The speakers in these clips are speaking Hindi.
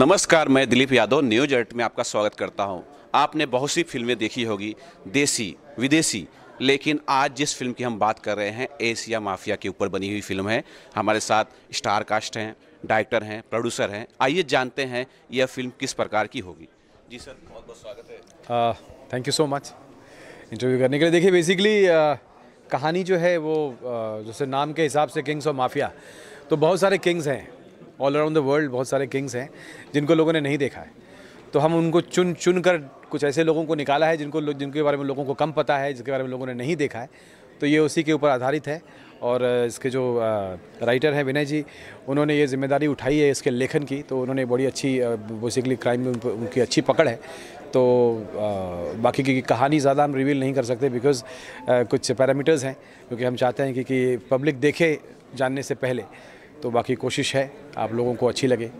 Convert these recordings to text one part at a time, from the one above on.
नमस्कार, मैं दिलीप यादव न्यूज एट में आपका स्वागत करता हूं। आपने बहुत सी फिल्में देखी होगी, देसी विदेशी, लेकिन आज जिस फिल्म की हम बात कर रहे हैं एशिया माफिया के ऊपर बनी हुई फिल्म है। हमारे साथ स्टार कास्ट हैं, डायरेक्टर हैं, प्रोड्यूसर हैं। आइए जानते हैं यह फिल्म किस प्रकार की होगी। जी सर, बहुत बहुत स्वागत है। Thank you so much interview करने के लिए। देखिए बेसिकली कहानी जो है वो जैसे नाम के हिसाब से किंग्स ऑफ माफिया, तो बहुत सारे किंग्स हैं ऑल अराउंड द वर्ल्ड, बहुत सारे किंग्स हैं जिनको लोगों ने नहीं देखा है। तो हम उनको चुन कर कुछ ऐसे लोगों को निकाला है जिनके बारे में लोगों को कम पता है, जिसके बारे में लोगों ने नहीं देखा है। तो ये उसी के ऊपर आधारित है। और इसके जो राइटर हैं विनय जी, उन्होंने ये जिम्मेदारी उठाई है इसके लेखन की। तो उन्होंने बड़ी अच्छी बेसिकली क्राइम में उनकी अच्छी पकड़ है। तो बाकी की कहानी ज़्यादा हम रिवील नहीं कर सकते बिकॉज़ कुछ पैरामीटर्स हैं, क्योंकि हम चाहते हैं कि पब्लिक देखे जानने से पहले। तो बाकी कोशिश है आप लोगों को अच्छी लगे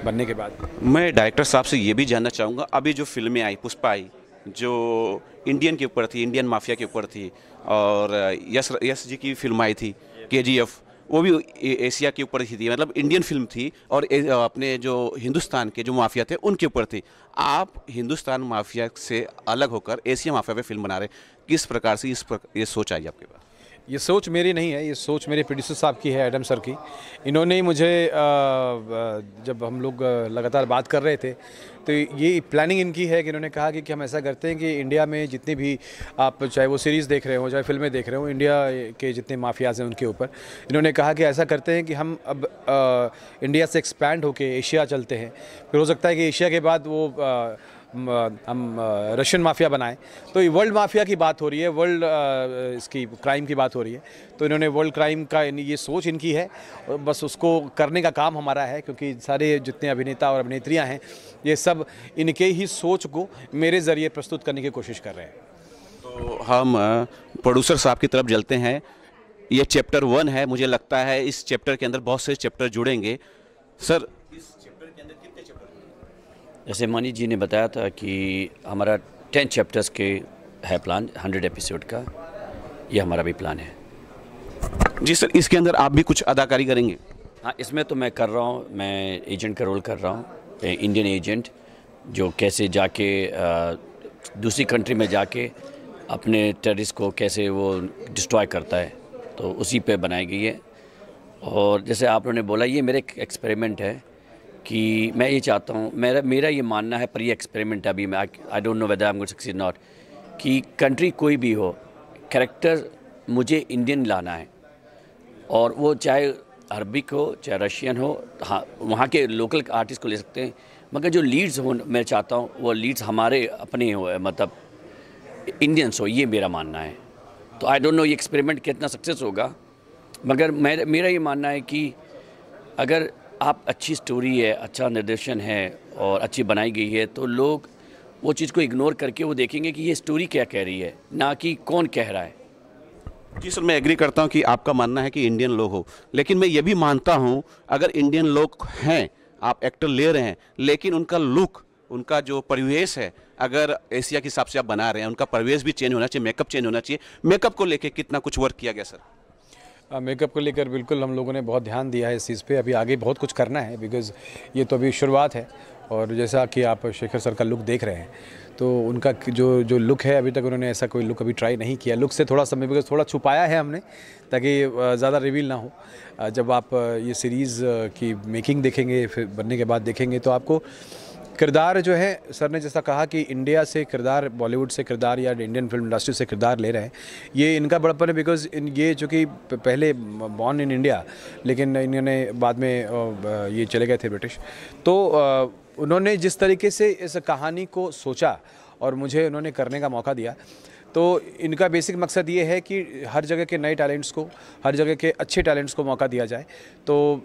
बनने के बाद। मैं डायरेक्टर साहब से ये भी जानना चाहूँगा, अभी जो फिल्में आई, पुष्पा आई, जो इंडियन के ऊपर थी, इंडियन माफिया के ऊपर थी, और यश जी की फिल्म आई थी KGF, वो भी एशिया के ऊपर ही थी, मतलब इंडियन फिल्म थी, और अपने जो हिंदुस्तान के जो माफिया थे उनके ऊपर थी। आप हिंदुस्तान माफिया से अलग होकर एशिया माफिया पे फिल्म बना रहे, किस प्रकार से ये सोच आई आपके पास? ये सोच मेरी नहीं है, ये सोच मेरे प्रोड्यूसर साहब की है, एडम सर की। इन्होंने ही मुझे जब हम लोग लगातार बात कर रहे थे तो ये प्लानिंग इनकी है कि इन्होंने कहा कि हम ऐसा करते हैं कि इंडिया में जितनी भी आप चाहे वो सीरीज़ देख रहे हो, चाहे फिल्में देख रहे हो, इंडिया के जितने माफियाज़ हैं उनके ऊपर इन्होंने कहा कि ऐसा करते हैं कि हम अब इंडिया से एक्सपैंड होके एशिया चलते हैं। फिर हो सकता है कि एशिया के बाद वो हम रशियन माफिया बनाएं। तो ये वर्ल्ड माफिया की बात हो रही है, वर्ल्ड इसकी क्राइम की बात हो रही है। तो इन्होंने वर्ल्ड क्राइम का ये सोच इनकी है, और बस उसको करने का काम हमारा है, क्योंकि सारे जितने अभिनेता और अभिनेत्रियां हैं ये सब इनके ही सोच को मेरे ज़रिए प्रस्तुत करने की कोशिश कर रहे हैं। तो हम प्रोड्यूसर साहब की तरफ चलते हैं। ये चैप्टर 1 है, मुझे लगता है इस चैप्टर के अंदर बहुत से चैप्टर जुड़ेंगे। सर, इस चैप्टर के अंदर कितने चैप्टर? जैसे मनीष जी ने बताया था कि हमारा 10 चैप्टर्स के है प्लान, 100 एपिसोड का। ये हमारा भी प्लान है। जी सर, इसके अंदर आप भी कुछ अदाकारी करेंगे? हाँ, इसमें तो मैं कर रहा हूँ, मैं एजेंट का रोल कर रहा हूँ, इंडियन एजेंट जो कैसे जाके दूसरी कंट्री में जाके अपने टेररिस्ट को कैसे वो डिस्ट्रॉय करता है, तो उसी पे बनाई गई है। और जैसे आप लोगों ने बोला, ये मेरा एक एक्सपेरिमेंट है कि मैं ये चाहता हूँ, मेरा ये मानना है, पर ये एक्सपेरिमेंट है अभी। मैं I don't know whether I am going to succeed not, कि कंट्री कोई भी हो, कैरेक्टर मुझे इंडियन लाना है। और वो चाहे अरबिक हो, चाहे रशियन हो, हाँ वहाँ के लोकल आर्टिस्ट को ले सकते हैं, मगर जो लीड्स हो मैं चाहता हूँ वो लीड्स हमारे अपने हो, मतलब इंडियंस हो। ये मेरा मानना है। तो आई डोंट नो ये एक्सपेरिमेंट कितना सक्सेस होगा, मगर मेरा ये मानना है कि अगर आप अच्छी स्टोरी है, अच्छा निर्देशन है और अच्छी बनाई गई है, तो लोग वो चीज़ को इग्नोर करके वो देखेंगे कि ये स्टोरी क्या कह रही है, ना कि कौन कह रहा है। जी सर, मैं एग्री करता हूं कि आपका मानना है कि इंडियन लोग हो, लेकिन मैं ये भी मानता हूं अगर इंडियन लोग हैं, आप एक्टर ले रहे हैं, लेकिन उनका लुक, उनका जो परिवेश है, अगर एशिया के हिसाब से आप बना रहे हैं, उनका परिवेश भी चेंज होना चाहिए, मेकअप चेंज होना चाहिए। मेकअप को लेके कितना कुछ वर्क किया गया सर? मेकअप को लेकर बिल्कुल हम लोगों ने बहुत ध्यान दिया है इस चीज़ पे। अभी आगे बहुत कुछ करना है बिकॉज़ ये तो अभी शुरुआत है। और जैसा कि आप शेखर सर का लुक देख रहे हैं, तो उनका जो लुक है, अभी तक उन्होंने ऐसा कोई लुक अभी ट्राई नहीं किया। लुक से थोड़ा समय बिकॉज थोड़ा छुपाया है हमने, ताकि ज़्यादा रिवील ना हो। जब आप ये सीरीज़ की मेकिंग देखेंगे, फिर बनने के बाद देखेंगे, तो आपको किरदार जो है, सर ने जैसा कहा कि इंडिया से किरदार, बॉलीवुड से किरदार या इंडियन फिल्म इंडस्ट्री से किरदार ले रहे हैं, ये इनका बड़प्पन है। बिकॉज ये जो कि पहले बॉर्न इन इंडिया, लेकिन इन्होंने बाद में ये चले गए थे ब्रिटिश। तो उन्होंने जिस तरीके से इस कहानी को सोचा और मुझे उन्होंने करने का मौका दिया, तो इनका बेसिक मकसद ये है कि हर जगह के नए टैलेंट्स को, हर जगह के अच्छे टैलेंट्स को मौका दिया जाए। तो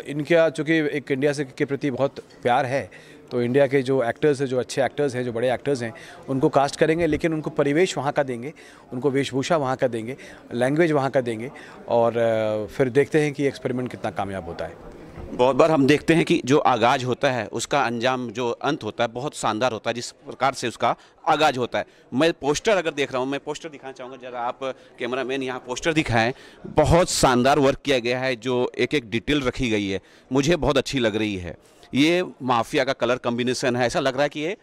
इनका चूँकि एक इंडिया से के प्रति बहुत प्यार है, तो इंडिया के जो एक्टर्स हैं, जो अच्छे एक्टर्स हैं, जो बड़े एक्टर्स हैं, उनको कास्ट करेंगे, लेकिन उनको परिवेश वहाँ का देंगे, उनको वेशभूषा वहाँ का देंगे, लैंग्वेज वहाँ का देंगे, और फिर देखते हैं कि एक्सपेरिमेंट कितना कामयाब होता है। बहुत बार हम देखते हैं कि जो आगाज होता है उसका अंजाम, जो अंत होता है, बहुत शानदार होता है, जिस प्रकार से उसका आगाज होता है। मैं पोस्टर अगर देख रहा हूँ, मैं पोस्टर दिखाना चाहूँगा, जरा आप कैमरामैन यहाँ पोस्टर दिखाएं। बहुत शानदार वर्क किया गया है, जो एक एक डिटेल रखी गई है, मुझे बहुत अच्छी लग रही है। ये माफिया का कलर कॉम्बिनेशन है, ऐसा लग रहा है कि ये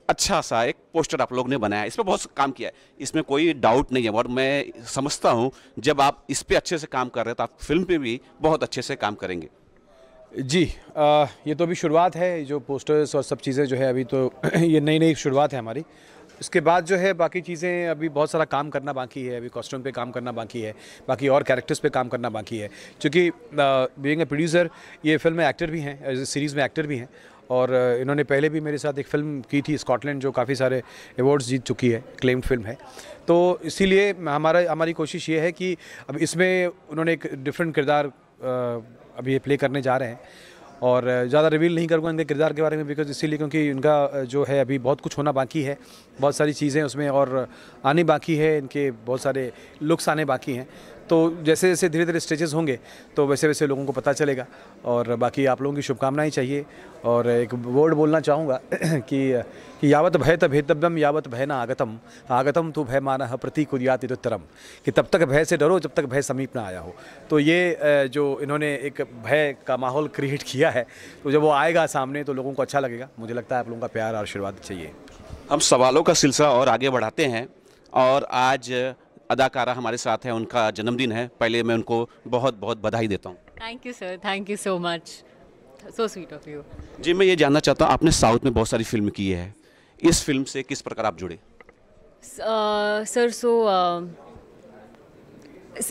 अच्छा सा एक पोस्टर आप लोग ने बनाया है। इस पर बहुत काम किया है, इसमें कोई डाउट नहीं है। और मैं समझता हूँ जब आप इस पे अच्छे से काम कर रहे हैं तो आप फिल्म पे भी बहुत अच्छे से काम करेंगे। जी, ये तो अभी शुरुआत है, जो पोस्टर्स और सब चीज़ें जो है अभी तो ये नई नई शुरुआत है हमारी। इसके बाद जो है बाकी चीज़ें अभी बहुत सारा काम करना बाकी है, अभी कॉस्ट्यूम पे काम करना बाकी है, बाकी और कैरेक्टर्स पे काम करना बाकी है। क्योंकि बीइंग ए प्रोड्यूसर ये फिल्म में एक्टर भी हैं, सीरीज़ में एक्टर भी हैं, और इन्होंने पहले भी मेरे साथ एक फ़िल्म की थी स्कॉटलैंड, जो काफ़ी सारे अवार्ड्स जीत चुकी है, क्लेम्ड फिल्म है। तो इसीलिए हमारी कोशिश ये है कि अब इसमें उन्होंने एक डिफरेंट किरदार अभी ये प्ले करने जा रहे हैं, और ज़्यादा रिवील नहीं करूँगा इनके किरदार के बारे में, बिकॉज इसीलिए क्योंकि इनका जो है अभी बहुत कुछ होना बाकी है, बहुत सारी चीज़ें उसमें और आने बाकी है, इनके बहुत सारे लुक्स आने बाकी हैं। तो जैसे जैसे धीरे धीरे स्टेजेस होंगे तो वैसे वैसे लोगों को पता चलेगा। और बाकी आप लोगों की शुभकामनाएं चाहिए। और एक वर्ड बोलना चाहूँगा कि यावत भय तभेतव्यम यावत भय न आगतम आगतम तो भय मानः प्रतीकुर्यात् इत्युत्तरम, कि तब तक भय से डरो जब तक भय समीप ना आया हो। तो ये जो इन्होंने एक भय का माहौल क्रिएट किया है, तो जब वो आएगा सामने तो लोगों को अच्छा लगेगा। मुझे लगता है आप लोगों का प्यार और आशीर्वाद चाहिए। हम सवालों का सिलसिला और आगे बढ़ाते हैं, और आज अदाकारा हमारे साथ है, उनका जन्मदिन है। पहले मैं उनको बहुत बहुत बधाई देता हूँ। Thank you sir, thank you so much, so sweet of you. जी, मैं ये जानना चाहता हूँ, आपने साउथ में बहुत सारी फिल्म की है, इस फिल्म से किस प्रकार आप जुड़े? सर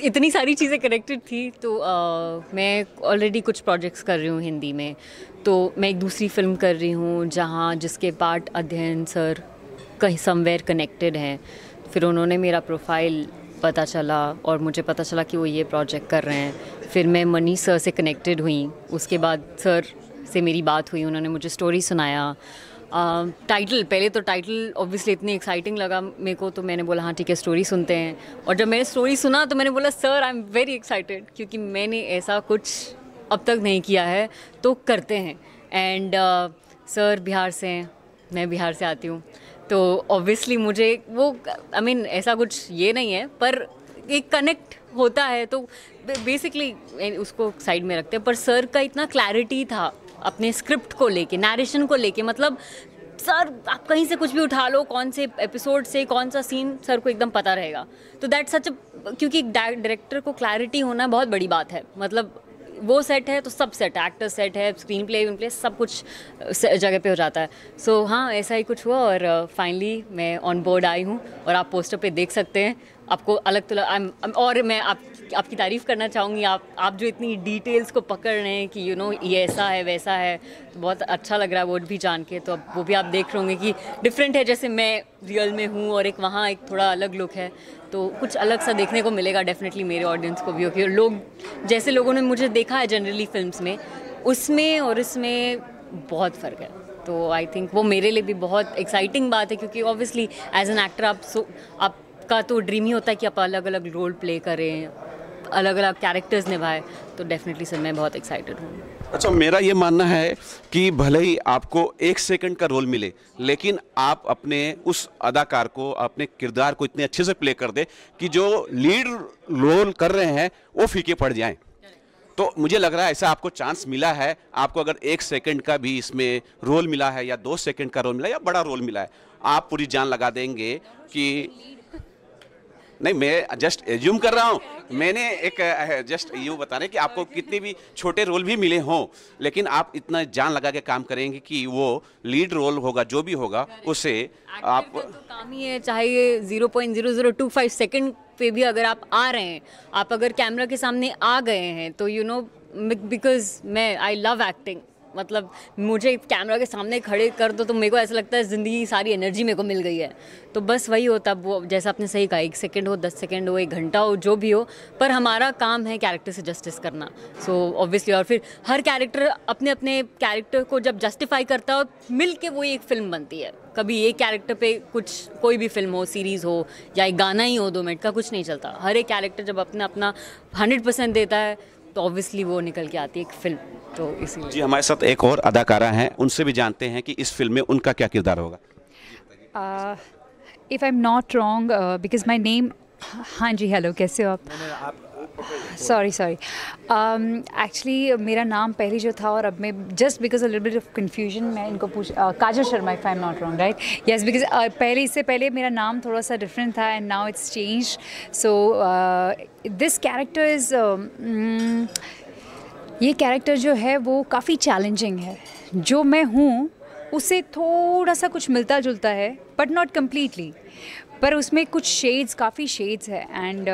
इतनी सारी चीज़ें कनेक्टेड थी, तो मैं ऑलरेडी कुछ प्रोजेक्ट्स कर रही हूँ हिंदी में। तो मैं एक दूसरी फिल्म कर रही हूँ जिसके पार्ट अध्ययन सर कहीं समवेयर कनेक्टेड हैं। फिर उन्होंने मेरा प्रोफाइल पता चला और मुझे पता चला कि वो ये प्रोजेक्ट कर रहे हैं। फिर मैं मनीष सर से कनेक्टेड हुई, उसके बाद सर से मेरी बात हुई, उन्होंने मुझे स्टोरी सुनाया। टाइटल, पहले तो टाइटल ऑब्वियसली इतनी एक्साइटिंग लगा मेरे को, तो मैंने बोला हाँ ठीक है स्टोरी सुनते हैं। और जब मैंने स्टोरी सुना तो मैंने बोला sir I am very excited, क्योंकि मैंने ऐसा कुछ अब तक नहीं किया है, तो करते हैं। एंड सर बिहार से हैं, मैं बिहार से आती हूँ, तो ऑब्वियसली मुझे वो ऐसा कुछ ये नहीं है, पर एक कनेक्ट होता है, तो बेसिकली उसको साइड में रखते हैं। पर सर का इतना क्लैरिटी था अपने स्क्रिप्ट को लेके, नरेशन को लेके, मतलब सर आप कहीं से कुछ भी उठा लो, कौन से एपिसोड से कौन सा सीन, सर को एकदम पता रहेगा। तो दैट सच क्योंकि डायरेक्टर को क्लैरिटी होना बहुत बड़ी बात है। मतलब वो सेट है तो सब सेट है, एक्टर सेट है, स्क्रीन प्ले सब कुछ जगह पे हो जाता है। सो हाँ, ऐसा ही कुछ हुआ और फाइनली मैं ऑन बोर्ड आई हूँ। और आप पोस्टर पे देख सकते हैं, आपको अलग तो और मैं आपकी तारीफ़ करना चाहूँगी, आप जो इतनी डिटेल्स को पकड़ रहे हैं कि ये ऐसा है वैसा है, तो बहुत अच्छा लग रहा है वो भी जान के। तो अब वो भी आप देख रहे होंगे कि डिफरेंट है, जैसे मैं रियल में हूँ और एक वहाँ एक थोड़ा अलग लुक है, तो कुछ अलग सा देखने को मिलेगा डेफिनेटली मेरे ऑडियंस को भी। ओके, लोग जैसे लोगों ने मुझे देखा है जनरली फिल्म्स में, उसमें और इसमें बहुत फ़र्क है। तो आई थिंक वो मेरे लिए भी बहुत एक्साइटिंग बात है, क्योंकि ऑब्वियसली एज एन एक्टर आपका तो ड्रीम ही होता है कि आप अलग अलग रोल प्ले करें, अलग अलग कैरेक्टर्स निभाएं। तो डेफिनेटली सर मैं बहुत एक्साइटेड हूँ। अच्छा, मेरा ये मानना है कि भले ही आपको 1 सेकंड का रोल मिले, लेकिन आप अपने उस अदाकार को, अपने किरदार को इतने अच्छे से प्ले कर दे कि जो लीड रोल कर रहे हैं वो फीके पड़ जाएं। तो मुझे लग रहा है ऐसा आपको चांस मिला है। आपको अगर 1 सेकंड का भी इसमें रोल मिला है, या 2 सेकंड का रोल मिला है, या बड़ा रोल मिला है, आप पूरी जान लगा देंगे कि नहीं, मैं जस्ट एज्यूम कर रहा हूँ। मैंने एक जस्ट यूँ बता रहे कि आपको कितने भी छोटे रोल भी मिले हों, लेकिन आप इतना जान लगा के काम करेंगे कि वो लीड रोल होगा, जो भी होगा उसे आप तो काम ही है, चाहे ये 0.0025 सेकंड पे भी अगर आप आ रहे हैं, आप अगर कैमरा के सामने आ गए हैं, तो बिकॉज मैं आई लव एक्टिंग, मतलब मुझे कैमरा के सामने खड़े कर दो तो मेरे को ऐसा लगता है ज़िंदगी सारी एनर्जी मेरे को मिल गई है। तो बस वही हो, तब वो जैसा आपने सही कहा, 1 सेकंड हो, 10 सेकंड हो, 1 घंटा हो, जो भी हो, पर हमारा काम है कैरेक्टर से जस्टिस करना। सो ऑब्वियसली, और फिर हर कैरेक्टर अपने अपने कैरेक्टर को जब जस्टिफाई करता है, मिल के वो एक फ़िल्म बनती है। कभी एक कैरेक्टर पे कोई भी फिल्म हो, सीरीज़ हो, या एक गाना ही हो 2 मिनट का, कुछ नहीं चलता। हर एक कैरेक्टर जब अपना 100% देता है, तो ऑब्वियसली वो निकल के आती है एक फिल्म। तो इसीलिए जी, हमारे साथ एक और अदाकारा हैं, उनसे भी जानते हैं कि इस फिल्म में उनका क्या किरदार होगा। If I am not wrong, because my name, हाँ जी, हेलो, कैसे हो आप? सॉरी एक्चुअली मेरा नाम पहले जो था और अब मैं just because a little bit of confusion मैं इनको Kajal Sharma if I am not wrong right yes because इससे पहले मेरा नाम थोड़ा सा डिफरेंट था and now it's change so this character is ये कैरेक्टर जो है वो काफ़ी चैलेंजिंग है जो मैं हूँ उससे थोड़ा सा कुछ मिलता जुलता है बट नॉट कम्प्लीटली पर उसमें कुछ शेड्स काफ़ी शेड्स है एंड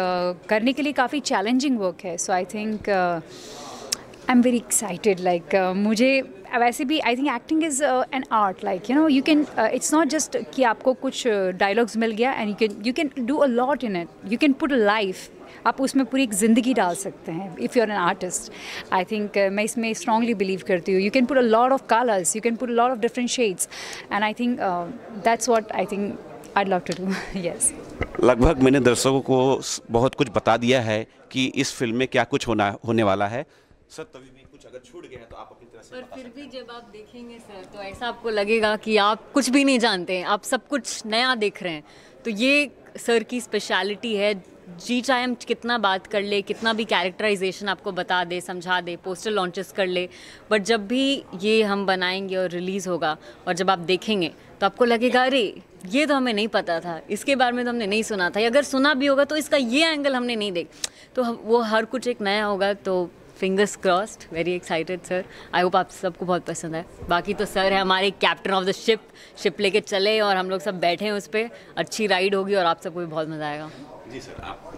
करने के लिए काफ़ी चैलेंजिंग वर्क है so I think I am very excited like मुझे वैसे भी I think acting is an art like you can it's not just कि आपको कुछ डायलॉग्स मिल गया and you can do a lot in it you can put a life आप उसमें पूरी एक ज़िंदगी डाल सकते हैं if you are an artist I think मैं इसमें स्ट्रांगली बिलीव करती हूँ you can put a lot of colours you can put a lot of different shades and I think that's what I think I'd love to do. Yes. लगभग मैंने दर्शकों को बहुत कुछ बता दिया है कि इस फिल्म में क्या कुछ होने वाला है सर तभी भी कुछ अगर छूट गया है तो आप अपनी तरफ से पर फिर भी जब आप देखेंगे सर तो ऐसा आपको लगेगा कि आप कुछ भी नहीं जानते हैं आप सब कुछ नया देख रहे हैं तो ये सर की स्पेशलिटी है जी चाहे हम कितना बात कर ले कितना भी कैरेक्टराइजेशन आपको बता दे समझा दे पोस्टर लॉन्चेस कर ले बट जब भी ये हम बनाएंगे और रिलीज़ होगा और जब आप देखेंगे तो आपको लगेगा अरे ये तो हमें नहीं पता था इसके बारे में तो हमने नहीं सुना था या अगर सुना भी होगा तो इसका ये एंगल हमने नहीं देख तो वो हर कुछ एक नया होगा तो fingers crossed very excited sir I hope आप सबको बहुत पसंद है बाकी तो सर है हमारे कैप्टन ऑफ द शिप लेके चले और हम लोग सब बैठे हैं उस पर अच्छी राइड होगी और आप सबको भी बहुत मज़ा आएगा जी सर आप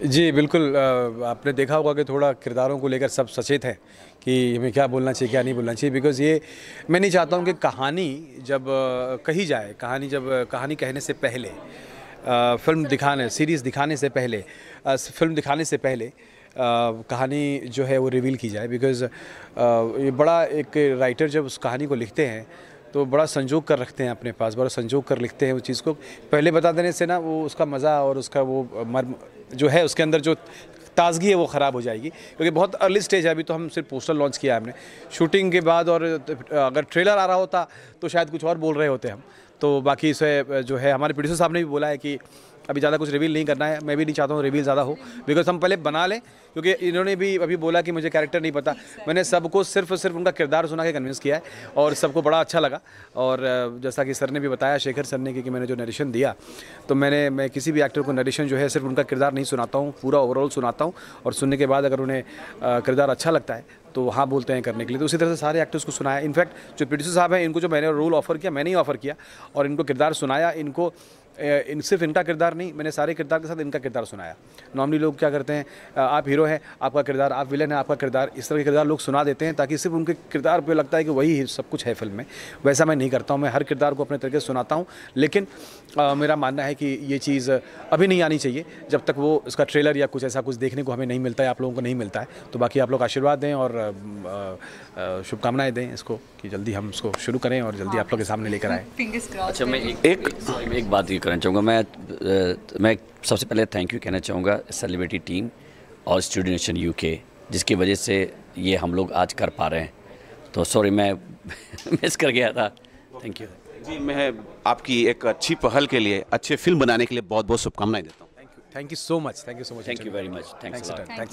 जी बिल्कुल आपने देखा होगा कि थोड़ा किरदारों को लेकर सब सचेत हैं कि हमें क्या बोलना चाहिए क्या नहीं बोलना चाहिए बिकॉज़ ये मैं नहीं चाहता हूँ कि कहानी जब कही जाए कहानी कहने से पहले फिल्म दिखाने सीरीज़ दिखाने से पहले फिल्म दिखाने से पहले कहानी जो है वो रिवील की जाए बिकॉज़ ये बड़ा एक राइटर जब उस कहानी को लिखते हैं तो बड़ा संजोग कर रखते हैं अपने पास बड़ा संजोग कर लिखते हैं उस चीज़ को पहले बता देने से ना वो उसका मज़ा और उसका वो मर्म जो है उसके अंदर जो ताजगी है वो ख़राब हो जाएगी क्योंकि बहुत अर्ली स्टेज है अभी तो हम सिर्फ पोस्टर लॉन्च किया है हमने शूटिंग के बाद और अगर ट्रेलर आ रहा होता तो शायद कुछ और बोल रहे होते हम तो बाकी इसे जो है हमारे प्रोड्यूसर साहब ने भी बोला है कि अभी ज़्यादा कुछ रिवील नहीं करना है मैं भी नहीं चाहता हूँ रिवील ज़्यादा हो बिकॉज हम पहले बना लें क्योंकि इन्होंने भी अभी बोला कि मुझे कैरेक्टर नहीं पता मैंने सबको सिर्फ उनका किरदार सुना के कन्विंस किया है और सबको बड़ा अच्छा लगा और जैसा कि सर ने भी बताया शेखर सर ने कि मैंने जो नरेशन दिया तो मैं किसी भी एक्टर को नरेशन जो है सिर्फ उनका किरदार नहीं सुनाता हूँ पूरा ओवरऑल सुनाता हूँ और सुनने के बाद अगर उन्हें किरदार अच्छा लगता है तो हाँ बोलते हैं करने के लिए तो उसी तरह से सारे एक्टर्स को सुनाया इनफैक्ट जो प्रोड्यूसर साहब हैं इनको जो मैंने रोल ऑफर किया मैंने ही ऑफ़र किया और इनको किरदार सुनाया इनको सिर्फ इनका किरदार नहीं मैंने सारे किरदार के साथ इनका किरदार सुनाया नॉर्मली लोग क्या करते हैं आप हीरो हैं आपका किरदार आप विलन हैं आपका किरदार इस तरह के किरदार लोग सुना देते हैं ताकि सिर्फ उनके किरदार पे लगता है कि वही सब कुछ है फिल्म में वैसा मैं नहीं करता हूँ मैं हर किरदार को अपने तरीके से सुनाता हूँ लेकिन मेरा मानना है कि ये चीज़ अभी नहीं आनी चाहिए जब तक वो इसका ट्रेलर या कुछ ऐसा कुछ देखने को हमें नहीं मिलता है आप लोगों को नहीं मिलता है तो बाकी आप लोग आशीर्वाद दें और शुभकामनाएं दें इसको कि जल्दी हम इसको शुरू करें और जल्दी आप लोग के सामने लेकर आएँ अच्छा मैं एक बात ये करना चाहूँगा मैं सबसे पहले थैंक यू कहना चाहूँगा सेलिब्रिटी टीम और स्टूडियो नेशन यूके जिसकी वजह से ये हम लोग आज कर पा रहे हैं तो सॉरी मैं मिस कर गया था थैंक यू जी मैं आपकी एक अच्छी पहल के लिए अच्छे फिल्म बनाने के लिए बहुत बहुत शुभकामनाएं देता हूँ thank you so much thank you very much thanks thank you